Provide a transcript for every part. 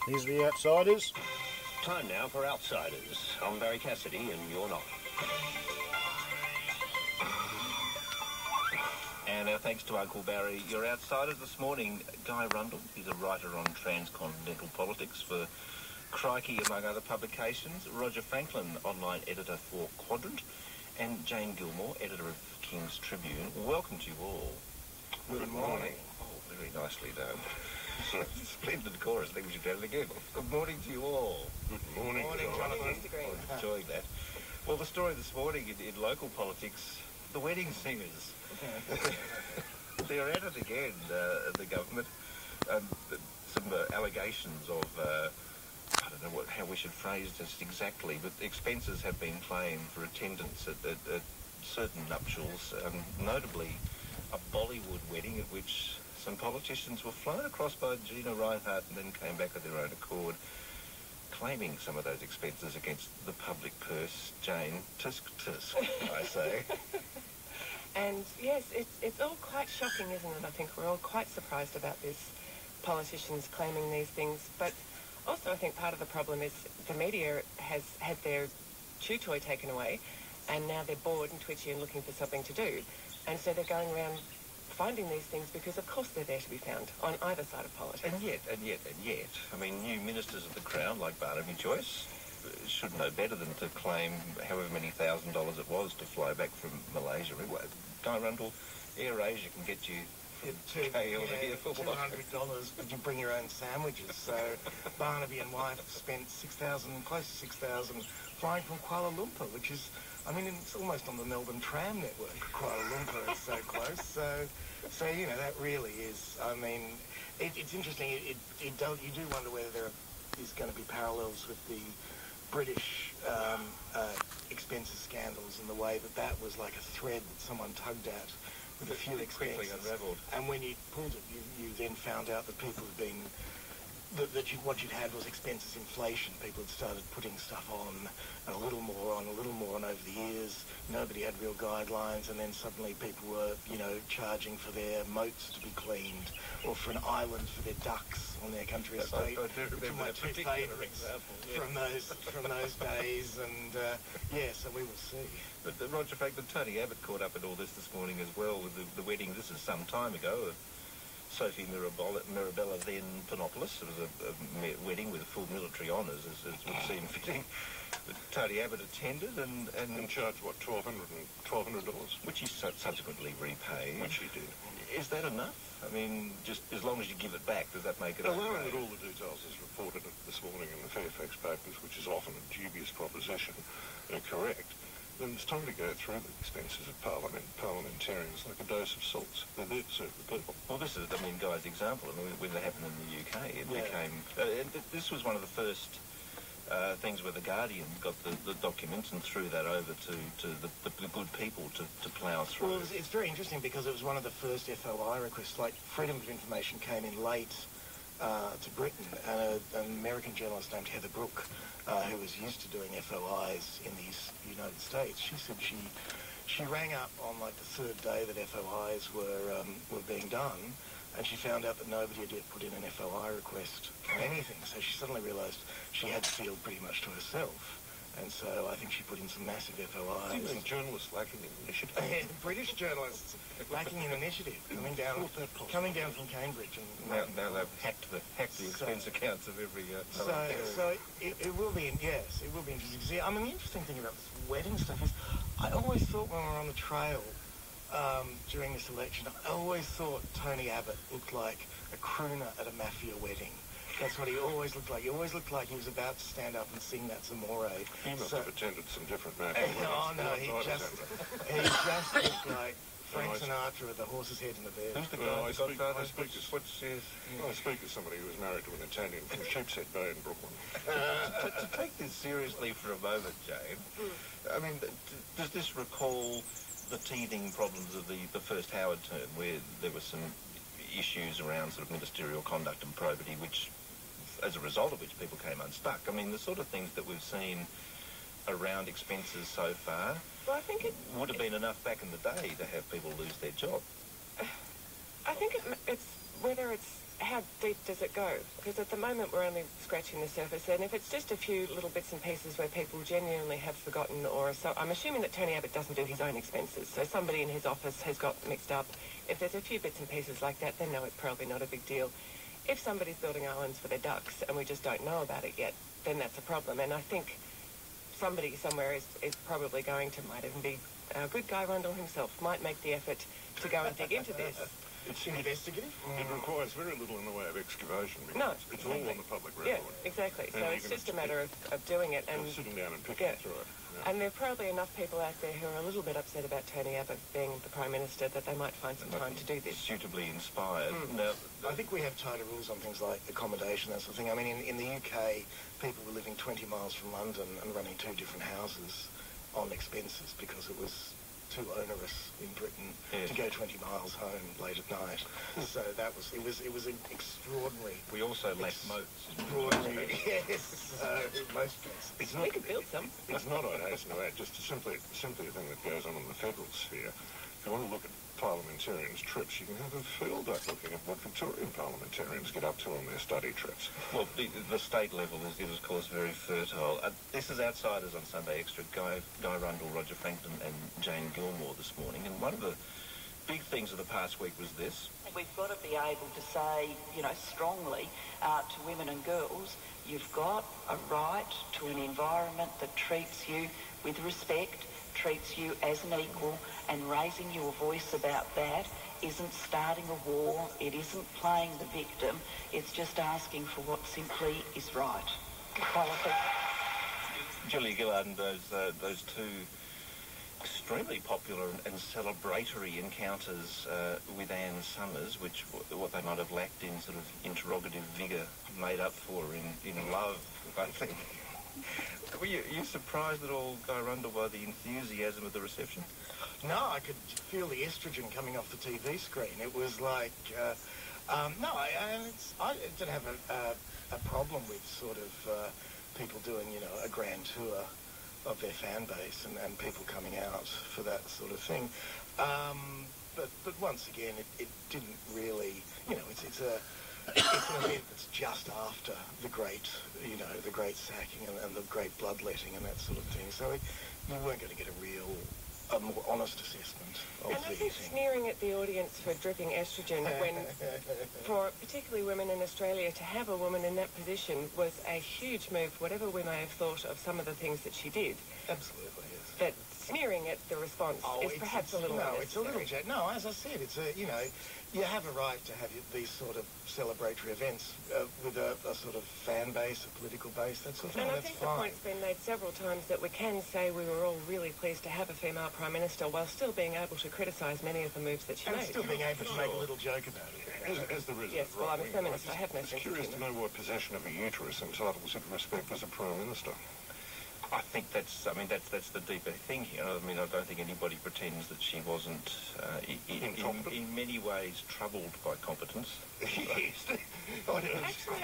These are the outsiders. Time now for Outsiders. I'm Barry Cassidy, and you're not. And our thanks to Uncle Barry. Your outsiders this morning, Guy Rundle. He's a writer on transcontinental politics for Crikey, among other publications. Roger Franklin, online editor for Quadrant. And Jane Gilmore, editor of King's Tribune. Welcome to you all. Good morning. Oh, very nicely done. Splendid chorus. I think we should do it again. Good morning to you all. Good morning, Jonathan. I'm enjoying that. Well, the story this morning in local politics, the wedding singers. They're at it again, the government. Some allegations of, I don't know how we should phrase this exactly, but expenses have been claimed for attendance at certain nuptials, notably a Bollywood wedding at which some politicians were flown across by Gina, Reinhardt, and then came back of their own accord, claiming some of those expenses against the public purse. Jane, tisk, I say. And yes, it's all quite shocking, isn't it? I think we're all quite surprised about this, politicians claiming these things. But also I think part of the problem is the media has had their chew toy taken away, and now they're bored and twitchy and looking for something to do. And so they're going around finding these things because, of course, they're there to be found on either side of politics. And yet, I mean, new ministers of the Crown, like BarnyBaby Joyce, should know better than to claim however many $1,000 it was to fly back from Malaysia. Guy Rundle, AirAsia can get you from KL to here for what? $200, but you bring your own sandwiches. So Barnaby and wife spent close to 6,000 flying from Kuala Lumpur, which is, I mean, it's almost on the Melbourne tram network. Kuala Lumpur is so close. So you know, that really is, I mean, it's interesting. You do wonder whether there is going to be parallels with the British expenses scandals and the way that was like a thread that someone tugged at with a few expenses. Quickly unravelled. And when you pulled it, you then found out that people had been, what you'd had was expenses inflation. People had started putting stuff on, and a little more on over the years. Nobody had real guidelines, and then suddenly people were, you know, charging for their moats to be cleaned, or for an island for their ducks on their country estate. I do remember that particular example. From those days, and so we will see. But Roger Franklin, Tony Abbott caught up in all this morning as well with the wedding. This is some time ago. Sophie Mirabella, then Panopoulos. It was a wedding with full military honours, as would seem fitting. But Tony Abbott attended and charged, what, $1,200? Which he subsequently repaid. Which he did. Is that enough? I mean, just as long as you give it back, does that make it okay? Allowing that all the details as reported this morning in the Fairfax papers, which is often a dubious proposition, are correct, then it's time to go through the expenses of parliamentarians like a dose of salts. They're there to serve the people. Well, this is, I mean, Guy's example. I mean, when they happened in the UK, it became... this was one of the first things where the Guardian got the documents and threw that over to the good people to plough through. Well, it's very interesting because it was one of the first FOI requests. Like, Freedom of Information came in late to Britain, and an American journalist named Heather Brooke, who was used to doing FOIs in the United States, she said she rang up on like the third day that FOIs were being done, and she found out that nobody had yet put in an FOI request for anything. So she suddenly realised she had the field pretty much to herself. And so I think she put in some massive FOIs. Do you think journalists lacking in initiative? British journalists lacking in initiative, coming down from Cambridge. And now they've hacked the expense accounts of every... So it will be, yes, it will be interesting to see. I mean, the interesting thing about this wedding stuff is I always thought when we were on the trail during this election, I always thought Tony Abbott looked like a crooner at a mafia wedding. That's what he always looked like. He always looked like he was about to stand up and sing That's Amore. He must have attended some different mafia weddings. He just looked like Frank Sinatra with the horse's head in the bed. Who's the guy? I speak as somebody who was married to an Italian from Sheepshead Bay in Brooklyn. To take this seriously for a moment, Jane, I mean, does this recall the teething problems of the first Howard term, where there were some issues around sort of ministerial conduct and probity, which, as a result of which, people came unstuck? I mean, the sort of things that we've seen around expenses so far, well, I think it would have been enough back in the day to have people lose their job. I think it's whether it's how deep does it go? Because at the moment we're only scratching the surface, and if it's just a few little bits and pieces where people genuinely have forgotten, or so, I'm assuming that Tony Abbott doesn't do his own expenses, so somebody in his office has got mixed up. If there's a few bits and pieces like that, then no, it's probably not a big deal. If somebody's building islands for their ducks and we just don't know about it yet, then that's a problem. And I think somebody somewhere is probably going to, might even be our good guy Rundle himself, might make the effort to go and dig into this. It's investigative? It requires very little in the way of excavation because No, it's all on the public record. Yeah, exactly. So And it's just a matter of doing it. And sitting down and picking through it. Yeah. And there are probably enough people out there who are a little bit upset about Tony Abbott being the Prime Minister that they might find some time to do this. Suitably inspired. Now, I think we have tighter rules on things like accommodation, that sort of thing. I mean, in the UK, people were living 20 miles from London and running 2 different houses on expenses because it was too onerous in Britain to go 20 miles home late at night. So it was an extraordinary. we also lack moats. Extraordinary. Yes. Most places. We could build some. It's not, I'd hasten to add, just simply a thing that goes on in the federal sphere. If you want to look at parliamentarians' trips, you can have a field day looking at what Victorian parliamentarians get up to on their study trips. Well, the state level is of course, very fertile. This is Outsiders on Sunday Extra. Guy Rundle, Roger Franklin and Jane Gilmore this morning. And one of the big things of the past week was this. We've got to be able to say, strongly to women and girls, you've got a right to an environment that treats you with respect, treats you as an equal, and raising your voice about that isn't starting a war, it isn't playing the victim, it's just asking for what simply is right. Julia Gillard and those two extremely popular and celebratory encounters with Anne Summers, which what they might have lacked in sort of interrogative vigour made up for in love, I think. Were you surprised at all, Guy Rundle, by the enthusiasm of the reception? No, I could feel the estrogen coming off the TV screen. It was like, I didn't have a problem with sort of people doing, a grand tour of their fan base and people coming out for that sort of thing. But once again, it didn't really, it's an event that's just after the great sacking and the great bloodletting and that sort of thing. So you weren't going to get a more honest assessment of and I think sneering at the audience for dripping estrogen when, for particularly women in Australia, to have a woman in that position was a huge move, whatever we may have thought of some of the things that she did. Absolutely, yes. But sneering at the response is perhaps a little unnecessary. It's a little... No, as I said, it's you have a right to have these sort of celebratory events with a sort of fan base, a political base, that sort of thing. And I That's think fine. the point's been made several times that we can say we were all really pleased to have a female Prime Minister while still being able to criticise many of the moves that she and made. still being able to make a little joke about it. As the resident Yes, well, I'm a feminist. I have no sense of curious to humour. know what possession of a uterus entitles you to respect as a Prime Minister. I think that's the deeper thing here. I mean, I don't think anybody pretends that she wasn't, in many ways, troubled by competence. Yes. Actually,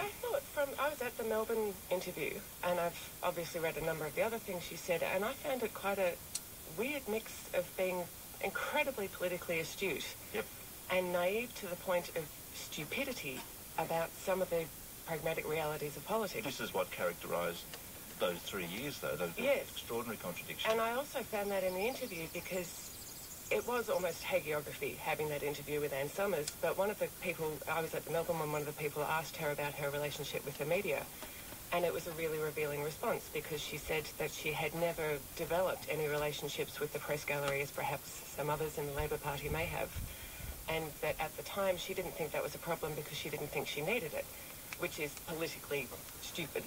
I was at the Melbourne interview, and I've obviously read a number of the other things she said, and I found it quite a weird mix of being incredibly politically astute and naive to the point of stupidity about some of the pragmatic realities of politics. This is what characterised those 3 years, though, those extraordinary contradictions. And I also found that in the interview because it was almost hagiography having that interview with Anne Summers, but one of the people, I was at the Melbourne when one of the people asked her about her relationship with the media, and it was a really revealing response because she said that she had never developed any relationships with the press gallery as perhaps some others in the Labor Party may have, and that at the time she didn't think that was a problem because she didn't think she needed it, which is politically stupid.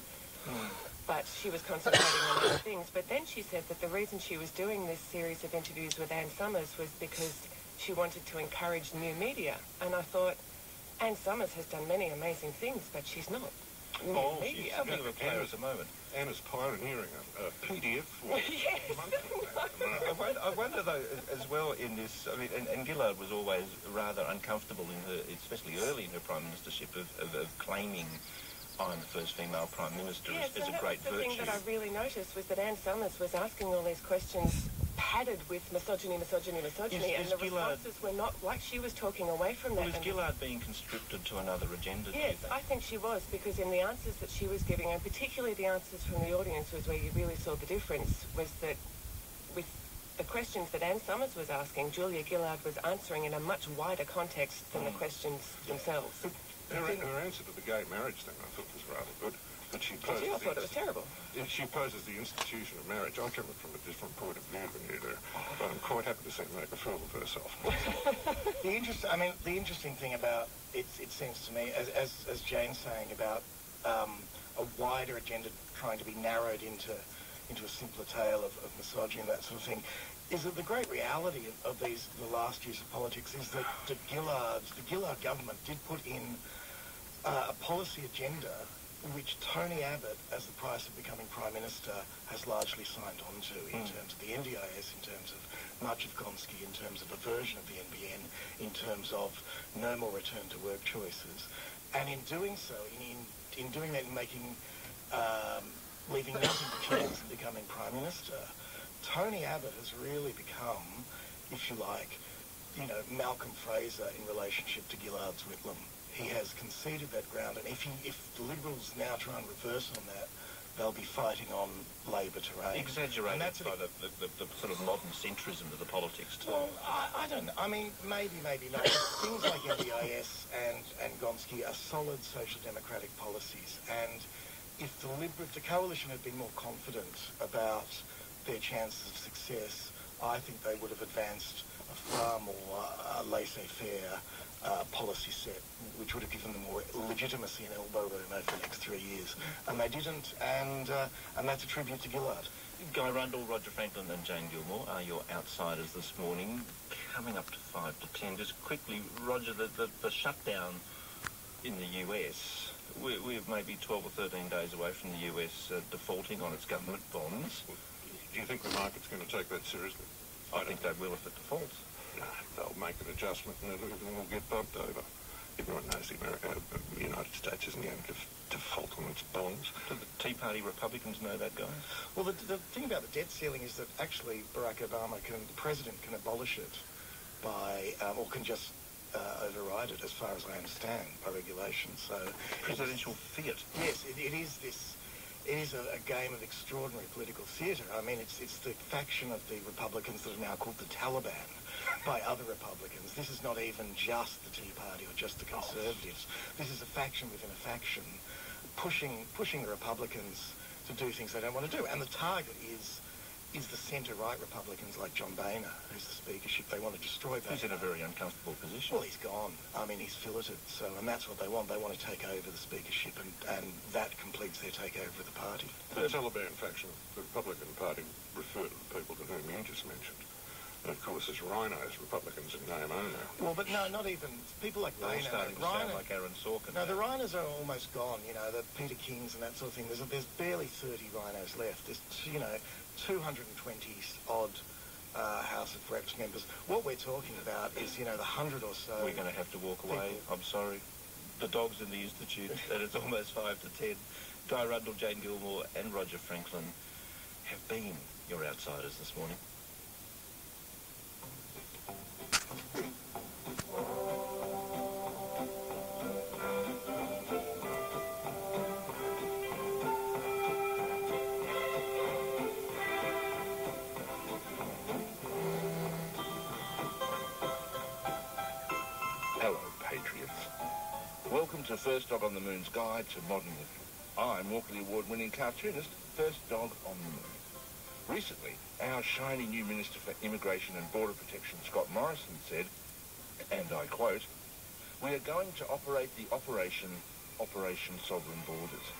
But she was concentrating on other things. But then she said that the reason she was doing this series of interviews with Anne Summers was because she wanted to encourage new media. And I thought, Anne Summers has done many amazing things, but she's not new media. She's something of a player at the moment. Anna's pioneering a PDF for I wonder, though, as well in this, I mean, and Gillard was always rather uncomfortable in her, especially early in her Prime Ministership, of claiming I'm the first female Prime Minister as a great virtue. The thing that I really noticed was that Anne Summers was asking all these questions padded with misogyny, and the responses were not like she was talking away from that. Was Gillard being conscripted to another agenda? Yes, I think she was, because in the answers that she was giving, and particularly the answers from the audience was where you really saw the difference, was that with the questions that Anne Summers was asking, Julia Gillard was answering in a much wider context than the questions themselves. Her answer to the gay marriage thing I thought was rather good. But she poses I thought it was terrible. She poses the institution of marriage. I come from a different point of view than you do, but I'm quite happy to see her make a fool of herself. The interesting thing about it seems to me, as Jane's saying, about a wider agenda trying to be narrowed into a simpler tale of misogyny and that sort of thing, is that the great reality of the last years of politics is that the Gillard government did put in a policy agenda which Tony Abbott, as the price of becoming Prime Minister, has largely signed on to in terms of the NDIS, in terms of much of Gonski, in terms of a version of the NBN, in terms of no more return to work choices. And in doing so, in doing that and leaving nothing to chance of becoming Prime Minister, Tony Abbott has really become, if you like, Malcolm Fraser in relationship to Gillard's Whitlam. He has conceded that ground, and if the Liberals now try and reverse on that, they'll be fighting on Labor terrain. Exaggerated by the sort of modern centrism of the politics too. Well, I don't know. I mean, maybe not. Things like NDIS and Gonski are solid social democratic policies, and if the coalition had been more confident about their chances of success, I think they would have advanced a far more laissez-faire policy set, which would have given them more legitimacy and elbow room over the next 3 years. And they didn't, and that's a tribute to Gillard. Guy Rundle, Roger Franklin and Jane Gilmore are your outsiders this morning, coming up to 5 to 10. Just quickly, Roger, the shutdown in the US, we're maybe 12 or 13 days away from the US defaulting on its government bonds. Do you think the market's going to take that seriously? I think they will if it defaults. No, they'll make an adjustment and everything will get bumped over. Everyone knows the United States isn't going to default on its bonds. Do the Tea Party Republicans know that, guys? Well, the thing about the debt ceiling is that actually Barack Obama the president can abolish it by, or can just override it, as far as I understand, by regulation. So presidential fiat. Yes, it is this. It is a game of extraordinary political theatre. I mean, it's the faction of the Republicans that are now called the Taliban by other Republicans. This is not even just the Tea Party or just the Conservatives. This is a faction within a faction pushing the Republicans to do things they don't want to do. And the target is the centre-right Republicans like John Boehner, who's the speakership. They want to destroy that. He's in a very uncomfortable position. Well, he's gone. I mean, he's filleted. So, and that's what they want. They want to take over the speakership, and that completes their takeover of the party. The Taliban faction of the Republican Party refer to the people to whom you just mentioned. And of course, there's rhinos, Republicans in name only. Well, but no, not even. People like Boehner. Starting to sound like Aaron Sorkin. No, the rhinos are almost gone. The Peter Kings and that sort of thing. There's barely 30 rhinos left. There's 220-odd House of Reps members. What we're talking about is, the 100 or so. We're going to have to walk away. I'm sorry. The dog's in the Institute, and it's almost 5 to 10. Guy Rundle, Jane Gilmore, and Roger Franklin have been your outsiders this morning. Welcome to First Dog on the Moon's Guide to Modern Living. I'm Walkley Award-winning cartoonist, First Dog on the Moon. Recently, our shiny new Minister for Immigration and Border Protection, Scott Morrison, said, and I quote, "We are going to operate the Operation Sovereign Borders."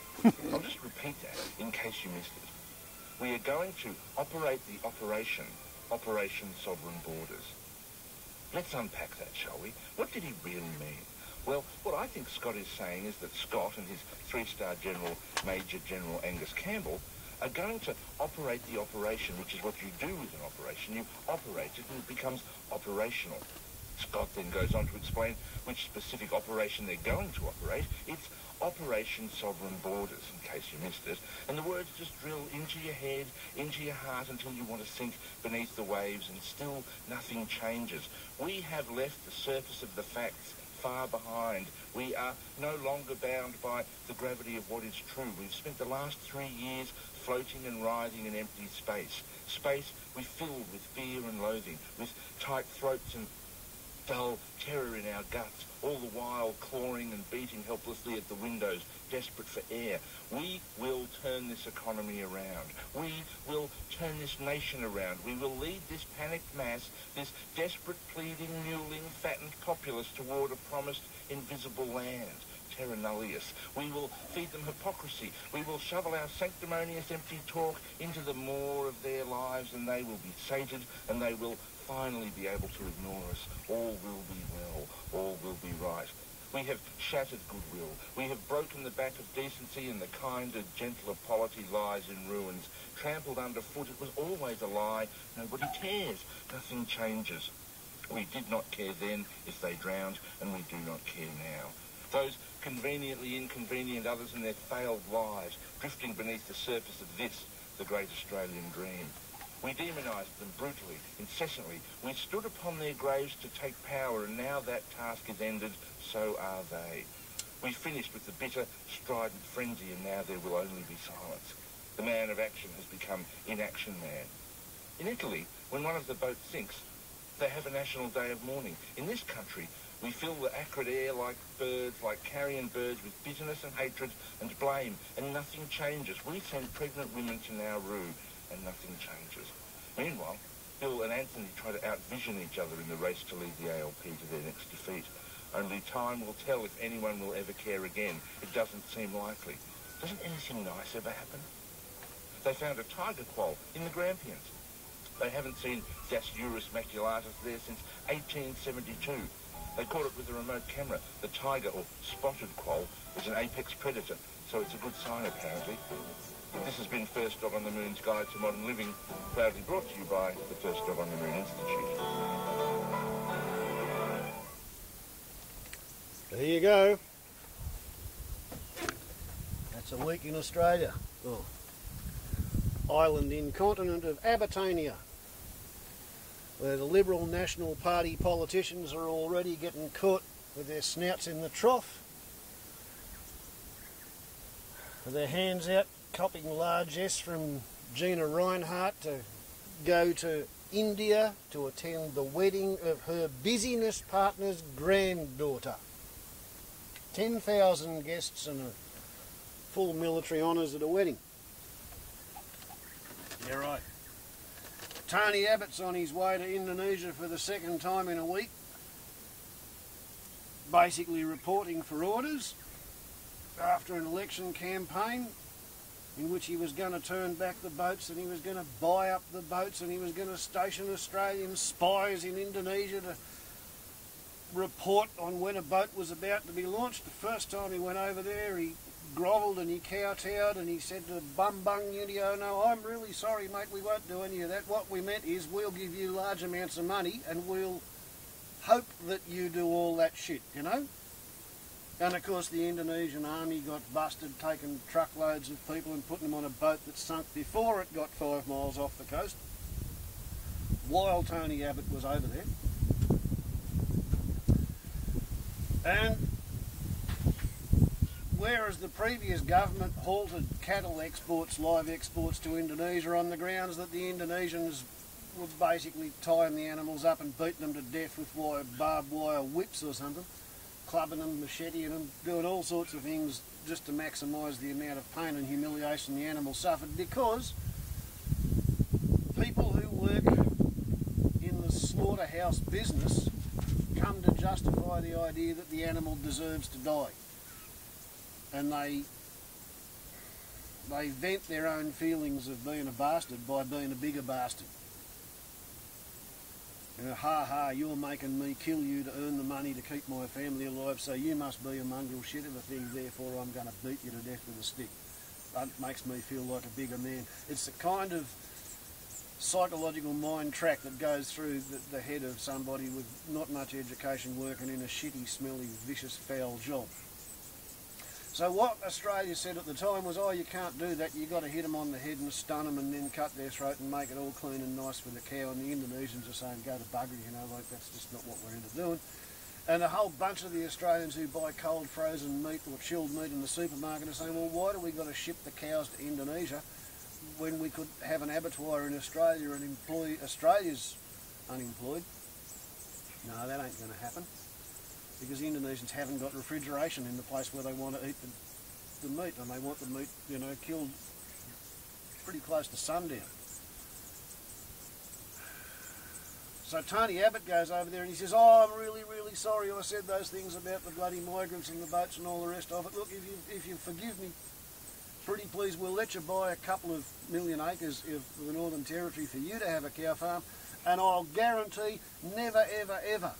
I'll just repeat that in case you missed it. We are going to operate the Operation Sovereign Borders. Let's unpack that, shall we? What did he really mean? Well, what I think Scott is saying is that Scott and his 3-star General, Major General Angus Campbell, are going to operate the operation, which is what you do with an operation. You operate it and it becomes operational. Scott then goes on to explain which specific operation they're going to operate. It's Operation Sovereign Borders, in case you missed it. And the words just drill into your head, into your heart, until you want to sink beneath the waves, and still nothing changes. We have left the surface of the facts far behind. We are no longer bound by the gravity of what is true. We've spent the last 3 years floating and writhing in empty space. Space we filled with fear and loathing, with tight throats and dull terror in our guts, all the while clawing and beating helplessly at the windows, desperate for air. We will turn this economy around. We will turn this nation around. We will lead this panicked mass, this desperate, pleading, mewling, fattened populace toward a promised invisible land. Terra nullius. We will feed them hypocrisy. We will shovel our sanctimonious empty talk into the maw of their lives, and they will be sated, and they will finally be able to ignore us. All will be well. All will be right. We have shattered goodwill. We have broken the back of decency, and the kinder, gentler polity lies in ruins. Trampled underfoot, it was always a lie. Nobody cares. Nothing changes. We did not care then if they drowned, and we do not care now. Those conveniently inconvenient others and their failed lives, drifting beneath the surface of this, the great Australian dream. We demonised them brutally, incessantly. We stood upon their graves to take power, and now that task is ended, so are they. We finished with the bitter, strident frenzy, and now there will only be silence. The man of action has become inaction man. In Italy, when one of the boats sinks, they have a national day of mourning. In this country, we fill the acrid air like birds, like carrion birds, with bitterness and hatred and blame, and nothing changes. We send pregnant women to Nauru, and nothing changes. Meanwhile, Bill and Anthony try to outvision each other in the race to lead the ALP to their next defeat. Only time will tell if anyone will ever care again. It doesn't seem likely. Doesn't anything nice ever happen? They found a tiger quoll in the Grampians. They haven't seen Dasyurus maculatus there since 1872. They caught it with a remote camera. The tiger, or spotted quoll, is an apex predator, so it's a good sign apparently. This has been First Dog on the Moon's Guide to Modern Living, proudly brought to you by the First Dog on the Moon Institute. There you go. That's a week in Australia. Oh. Island incontinent of Abbottania, where the Liberal National Party politicians are already getting caught with their snouts in the trough, with their hands out, copying largesse from Gina Reinhardt to go to India to attend the wedding of her busyness partner's granddaughter. 10,000 guests and a full military honours at a wedding. Yeah, right. Tony Abbott's on his way to Indonesia for the second time in a week, basically reporting for orders after an election campaign in which he was going to turn back the boats, and he was going to buy up the boats, and he was going to station Australian spies in Indonesia to report on when a boat was about to be launched. The first time he went over there, he grovelled and he kowtowed and he said to Bambang Yudhoyono, "I'm really sorry, mate, we won't do any of that. What we meant is we'll give you large amounts of money and we'll hope that you do all that shit, you know?" And of course the Indonesian army got busted taking truckloads of people and putting them on a boat that sunk before it got 5 miles off the coast, while Tony Abbott was over there. And whereas the previous government halted cattle exports, live exports to Indonesia on the grounds that the Indonesians were basically tying the animals up and beating them to death with barbed wire whips or something, clubbing them, macheting them, doing all sorts of things just to maximise the amount of pain and humiliation the animal suffered, because people who work in the slaughterhouse business come to justify the idea that the animal deserves to die. And they vent their own feelings of being a bastard by being a bigger bastard. You know, ha ha, you're making me kill you to earn the money to keep my family alive, so you must be a mongrel shit of a thing, therefore I'm going to beat you to death with a stick. That makes me feel like a bigger man. It's the kind of psychological mind track that goes through the head of somebody with not much education working in a shitty, smelly, vicious, foul job. So what Australia said at the time was, oh, you can't do that, you've got to hit them on the head and stun them and then cut their throat and make it all clean and nice for the cow. And the Indonesians are saying, go to buggery, you know, like that's just not what we're into doing. And a whole bunch of the Australians who buy cold frozen meat or chilled meat in the supermarket are saying, well, why do we got to ship the cows to Indonesia when we could have an abattoir in Australia and employ Australia's unemployed? No, that ain't going to happen, because the Indonesians haven't got refrigeration in the place where they want to eat the meat, and they want the meat, you know, killed pretty close to sundown. So Tony Abbott goes over there and he says, oh, I'm really, really sorry I said those things about the bloody migrants and the boats and all the rest of it. Look, if you forgive me, pretty please, we'll let you buy a couple of million acres of the Northern Territory for you to have a cow farm, and I'll guarantee never, ever, ever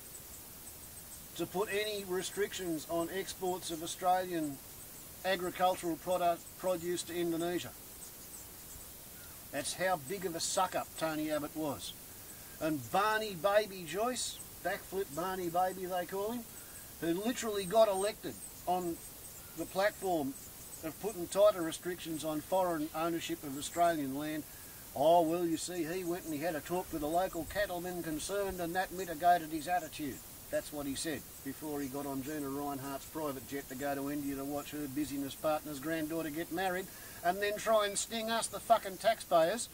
to put any restrictions on exports of Australian agricultural produce to Indonesia. That's how big of a suck-up Tony Abbott was. And BarnyBaby Joyce, Backflip BarnyBaby they call him, who literally got elected on the platform of putting tighter restrictions on foreign ownership of Australian land. Oh, well, you see, he went and he had a talk with the local cattlemen concerned, and that mitigated his attitude. That's what he said before he got on Gina Reinhardt's private jet to go to India to watch her business partner's granddaughter get married, and then try and sting us, the fucking taxpayers,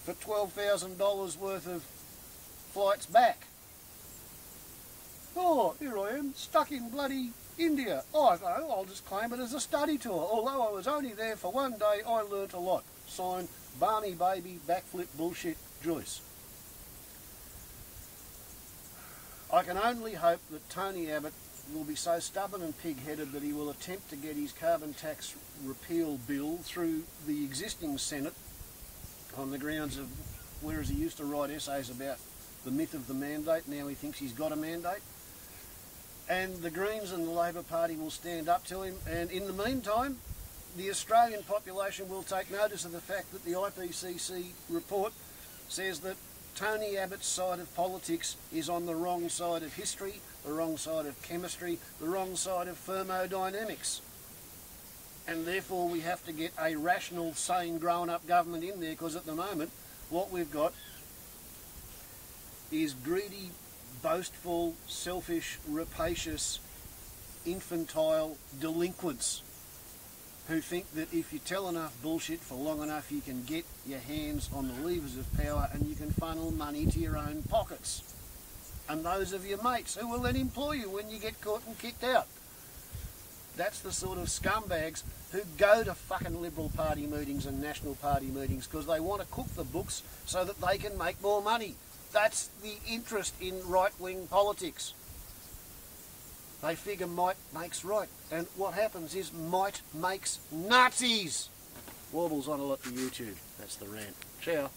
for $12,000 worth of flights back. Oh, here I am, stuck in bloody India. Oh, no, I'll just claim it as a study tour. Although I was only there for one day, I learnt a lot. Signed, BarnyBaby, Backflip Bullshit Joyce. I can only hope that Tony Abbott will be so stubborn and pig-headed that he will attempt to get his carbon tax repeal bill through the existing Senate on the grounds of, whereas he used to write essays about the myth of the mandate, now he thinks he's got a mandate. And the Greens and the Labor Party will stand up to him, and in the meantime, the Australian population will take notice of the fact that the IPCC report says that Tony Abbott's side of politics is on the wrong side of history, the wrong side of chemistry, the wrong side of thermodynamics. And therefore we have to get a rational, sane, grown-up government in there, because at the moment what we've got is greedy, boastful, selfish, rapacious, infantile delinquents who think that if you tell enough bullshit for long enough you can get your hands on the levers of power and you can funnel money to your own pockets and those of your mates who will then employ you when you get caught and kicked out. That's the sort of scumbags who go to fucking Liberal Party meetings and National Party meetings because they want to cook the books so that they can make more money. That's the interest in right-wing politics. They figure might makes right, and what happens is might makes Nazis. Warbles on a lot to YouTube. That's the rant. Ciao.